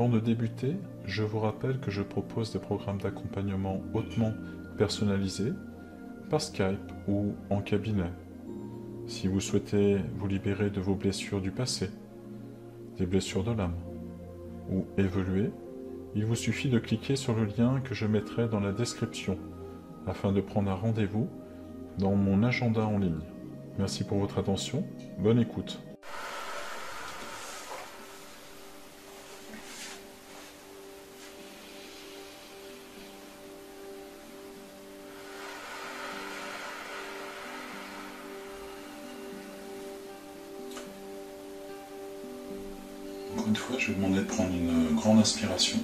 Avant de débuter, je vous rappelle que je propose des programmes d'accompagnement hautement personnalisés par Skype ou en cabinet. Si vous souhaitez vous libérer de vos blessures du passé, des blessures de l'âme, ou évoluer, il vous suffit de cliquer sur le lien que je mettrai dans la description afin de prendre un rendez-vous dans mon agenda en ligne. Merci pour votre attention, bonne écoute. Encore une fois, je vais vous demander de prendre une grande inspiration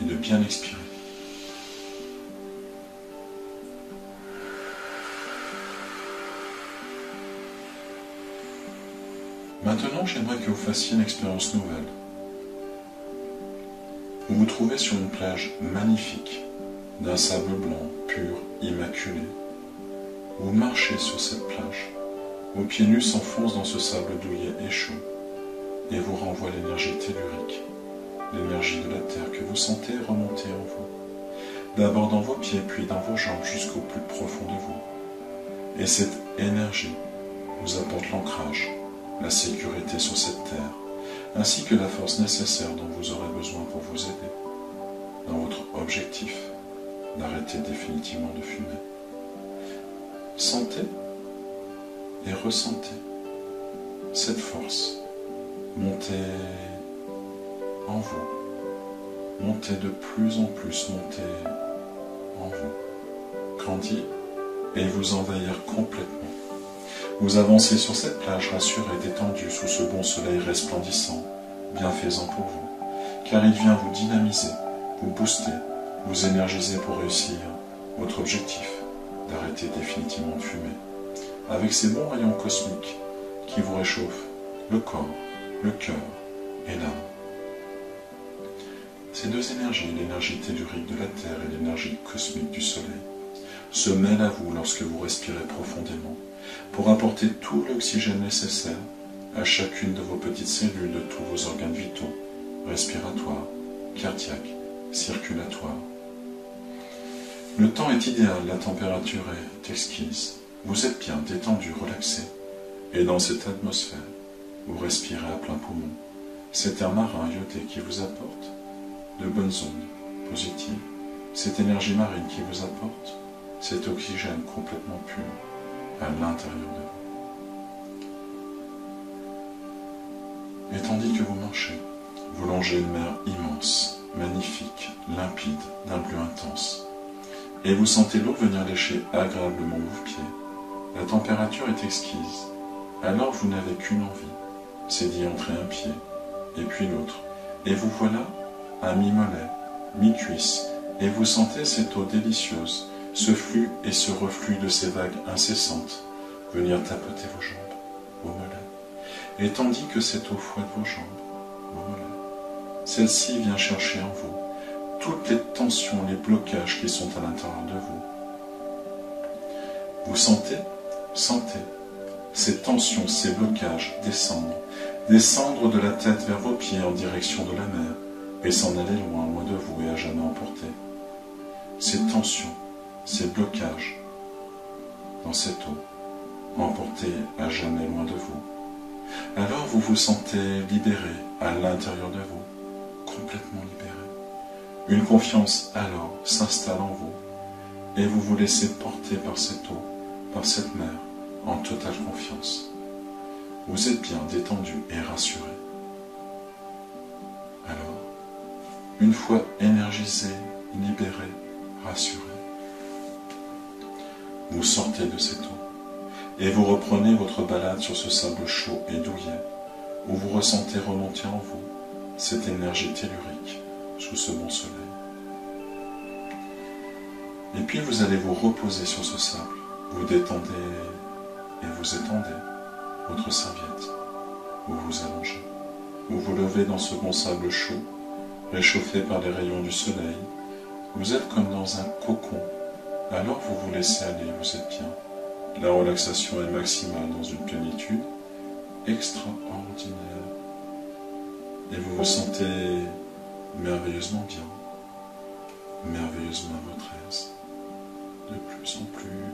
et de bien expirer. Maintenant, j'aimerais que vous fassiez une expérience nouvelle. Vous vous trouvez sur une plage magnifique, d'un sable blanc, pur, immaculé. Vous marchez sur cette plage. Vos pieds nus s'enfoncent dans ce sable douillet et chaud et vous renvoient l'énergie tellurique, l'énergie de la terre que vous sentez remonter en vous. D'abord dans vos pieds, puis dans vos jambes jusqu'au plus profond de vous. Et cette énergie vous apporte l'ancrage, la sécurité sur cette terre, ainsi que la force nécessaire dont vous aurez besoin pour vous aider dans votre objectif d'arrêter définitivement de fumer. Sentez et ressentez cette force monter en vous, monter de plus en plus, monter en vous, grandir et vous envahir complètement. Vous avancez sur cette plage rassurée, détendue, sous ce bon soleil resplendissant, bienfaisant pour vous, car il vient vous dynamiser, vous booster, vous énergiser pour réussir votre objectif d'arrêter définitivement de fumer, avec ces bons rayons cosmiques qui vous réchauffent le corps, le cœur et l'âme. Ces deux énergies, l'énergie tellurique de la Terre et l'énergie cosmique du Soleil, se mêlent à vous lorsque vous respirez profondément, pour apporter tout l'oxygène nécessaire à chacune de vos petites cellules de tous vos organes vitaux, respiratoires, cardiaques, circulatoires. Le temps est idéal, la température est exquise, vous êtes bien détendu, relaxé, et dans cette atmosphère, vous respirez à plein poumon cet air marin iodé qui vous apporte de bonnes ondes positives, cette énergie marine qui vous apporte cet oxygène complètement pur à l'intérieur de vous. Et tandis que vous marchez, vous longez une mer immense, magnifique, limpide, d'un bleu intense, et vous sentez l'eau venir lécher agréablement vos pieds. La température est exquise, alors vous n'avez qu'une envie, c'est d'y entrer un pied, et puis l'autre, et vous voilà à mi-mollet, mi-cuisse, et vous sentez cette eau délicieuse, ce flux et ce reflux de ces vagues incessantes venir tapoter vos jambes, vos mollets, et tandis que cette eau fouette vos jambes, vos mollets, celle-ci vient chercher en vous toutes les tensions, les blocages qui sont à l'intérieur de vous. Vous sentez ces tensions, ces blocages descendre de la tête vers vos pieds en direction de la mer, et s'en aller loin, loin de vous et à jamais emporter. Ces tensions, ces blocages dans cette eau, emportés à jamais loin de vous. Alors vous vous sentez libéré à l'intérieur de vous, complètement libéré. Une confiance alors s'installe en vous, et vous vous laissez porter par cette eau, par cette mer, en totale confiance. Vous êtes bien détendu et rassuré. Alors, une fois énergisé, libéré, rassuré, vous sortez de cette eau et vous reprenez votre balade sur ce sable chaud et douillet où vous ressentez remonter en vous cette énergie tellurique sous ce bon soleil. Et puis vous allez vous reposer sur ce sable, vous détendez et vous étendez votre serviette, vous vous allongez, vous vous levez dans ce bon sable chaud, réchauffé par les rayons du soleil, vous êtes comme dans un cocon, alors vous vous laissez aller, vous êtes bien. La relaxation est maximale dans une plénitude extraordinaire. Et vous vous sentez merveilleusement bien, merveilleusement à votre aise, de plus en plus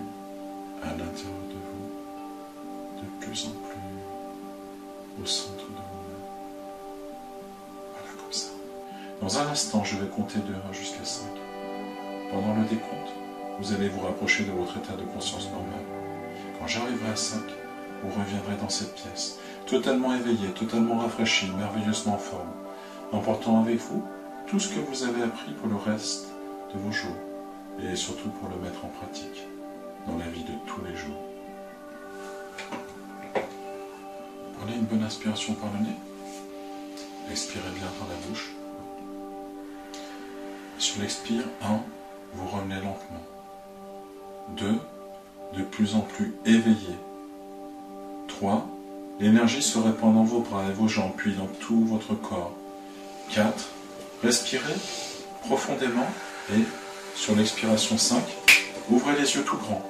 à l'intérieur de vous, de plus en plus au centre de vous-même. Voilà, comme ça. Dans un instant, je vais compter de 1 jusqu'à 5. Pendant le décompte, vous allez vous rapprocher de votre état de conscience normal. Quand j'arriverai à 5, vous reviendrez dans cette pièce, totalement éveillé, totalement rafraîchi, merveilleusement en forme, emportant avec vous tout ce que vous avez appris pour le reste de vos jours, et surtout pour le mettre en pratique dans la vie de tous les jours. Prenez une bonne inspiration par le nez, expirez bien par la bouche. Sur l'expire, 1, vous revenez lentement. 2, de plus en plus éveillé. 3, l'énergie se répand dans vos bras et vos jambes, puis dans tout votre corps. 4, respirez profondément et, sur l'expiration 5, ouvrez les yeux tout grands.